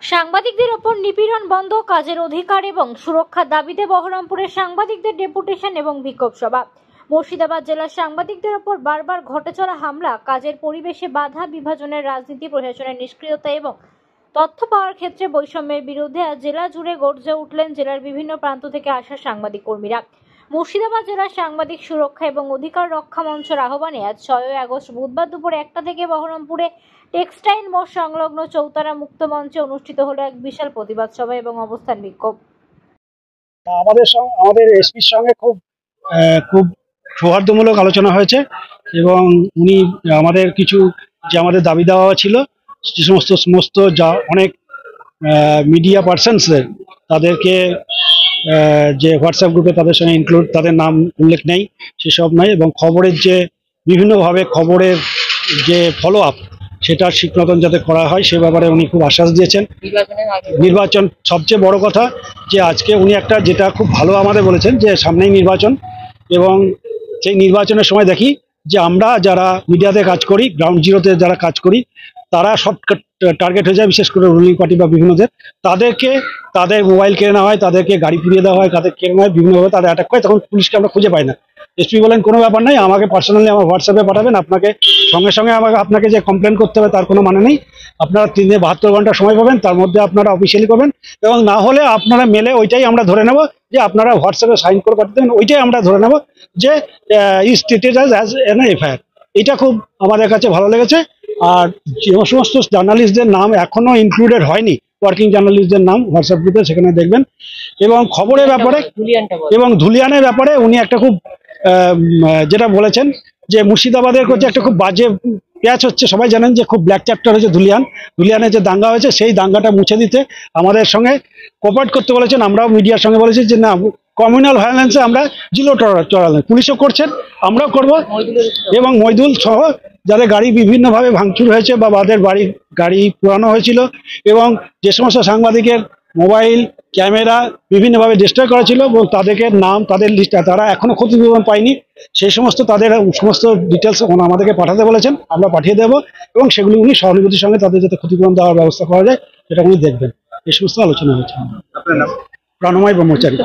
সাংবাদিকদের ওপর নিপীড়ন বন্ধ, কাজের অধিকার এবং সুরক্ষার দাবিতে বহরমপুরে সাংবাদিকদের ডেপুটেশন এবং বিক্ষোভ সভা। মুর্শিদাবাদ জেলার সাংবাদিকদের ওপর বারবার ঘটে চলা হামলা, কাজের পরিবেশে বাধা, বিভাজনের রাজনীতি, প্রশাসনের নিষ্ক্রিয়তা এবং তথ্য পাওয়ার ক্ষেত্রে বৈষম্যের বিরুদ্ধে আজ জেলা জুড়ে গর্জে উঠলেন জেলার বিভিন্ন প্রান্ত থেকে আসা সাংবাদিক কর্মীরা। মুর্শিদাবাদ জেলার সাংবাদিক সুরক্ষা এবং অধিকার রক্ষা মঞ্চের আহ্বানে আজ 6 আগস্ট বুধবার দুপুর 1টা থেকে বহরমপুরে টেক্সটাইল মোড় সংলগ্ন চৌতারা মুক্ত মঞ্চে অনুষ্ঠিত হলো এক বিশাল প্রতিবাদ সভা এবং অবস্থান বিক্ষোভ। আমাদের এসপির সঙ্গে খুব সৌহার্দ্যমূলক আলোচনা হয়েছে এবং উনি আমাদের কিছু যে আমাদের দাবি দেওয়া ছিল যে সমস্ত যা অনেক মিডিয়া পার্সনসদের তাদেরকে যে হোয়াটসঅ্যাপ গ্রুপে তাদের সঙ্গে ইনক্লুড, তাদের নাম উল্লেখ নেই সেসব নয়, এবং খবরের যে বিভিন্নভাবে খবরের যে ফলো আপ সেটা ঠিক মতন যাতে করা হয় সে ব্যাপারে উনি খুব আশ্বাস দিয়েছেন। নির্বাচন সবচেয়ে বড় কথা, যে আজকে উনি একটা যেটা খুব ভালো আমাদের বলেছেন যে সামনেই নির্বাচন, এবং সেই নির্বাচনের সময় দেখি যে আমরা যারা মিডিয়াতে কাজ করি, গ্রাউন্ড জিরোতে যারা কাজ করি, তারা সব টার্গেট হয়ে যায়, বিশেষ করে রুলিং পার্টি বা বিভিন্নদের। তাদেরকে তাদের মোবাইল কেড়ে নেওয়া হয়, তাদেরকে গাড়ি পুড়িয়ে দেওয়া হয়, তাদের কেড়ে নেওয়া হয়, বিভিন্নভাবে তাদের অ্যাটাক করে, তখন পুলিশকে আমরা খুঁজে পাই না। এসপি বলেন কোনো ব্যাপার নাই, আমাকে পার্সোনালি আমার হোয়াটসঅ্যাপে পাঠাবেন, আপনাকে সঙ্গে সঙ্গে আপনাকে যে কমপ্লেন করতে হবে তার কোনো মানে নেই। আপনারা 3 থেকে 72 ঘন্টা সময় পাবেন, তার মধ্যে আপনারা অফিসিয়ালি করবেন, এবং না হলে আপনারা মেলে ওইটাই আমরা ধরে নেব যে আপনারা হোয়াটসঅ্যাপে সাইন করে পাঠিয়ে দেবেন, ওইটাই আমরা ধরে নেব যে is treated as an FIR. এটা খুব আমাদের কাছে ভালো লেগেছে। আর যে সমস্ত জার্নালিস্টদের নাম এখনো ইনক্লুডেড হয়নি, ওয়ার্কিং জার্নালিস্টদের নাম হোয়াটসঅ্যাপ গ্রুপে সেখানে দেখবেন। এবং খবরের ব্যাপারে এবং ধুলিয়ানের ব্যাপারে উনি একটা খুব যেটা বলেছেন যে মুর্শিদাবাদের করছে একটা খুব বাজে প্যাচ হচ্ছে, সবাই জানেন যে খুব ব্ল্যাক চ্যাপ্টার হয়েছে ধুলিয়ানে যে দাঙ্গা হয়েছে, সেই দাঙ্গাটা মুছে দিতে আমাদের সঙ্গে কোঅপারেট করতে বলেছেন। আমরাও মিডিয়ার সঙ্গে বলেছি যে না, কমিউনাল ভায়োলেন্সে আমরা জিরো টলারেন্স, পুলিশও করছেন, আমরাও করব। এবং মইদুল সহ যাদের গাড়ি বিভিন্নভাবে ভাঙচুর হয়েছে বা তাদের গাড়ি পোড়ানো হয়েছিল, এবং যে সমস্ত সাংবাদিকের মোবাইল ক্যামেরা বিভিন্নভাবে ডিস্ট্রয় করা ছিল, এবং তাদেরকে নাম, তাদের লিস্ট, তারা এখনো ক্ষতিপূরণ পায়নি, সেই সমস্ত তাদের সমস্ত ডিটেলস আমাদেরকে পাঠাতে বলেছেন, আমরা পাঠিয়ে দেবো, এবং সেগুলি উনি সহানুভূতির সঙ্গে তাদের যাতে ক্ষতিপূরণ দেওয়ার ব্যবস্থা করা যায় সেটা উনি দেখবেন। এই সমস্ত আলোচনা হয়েছে। প্রাণময় ব্রহ্মচারী।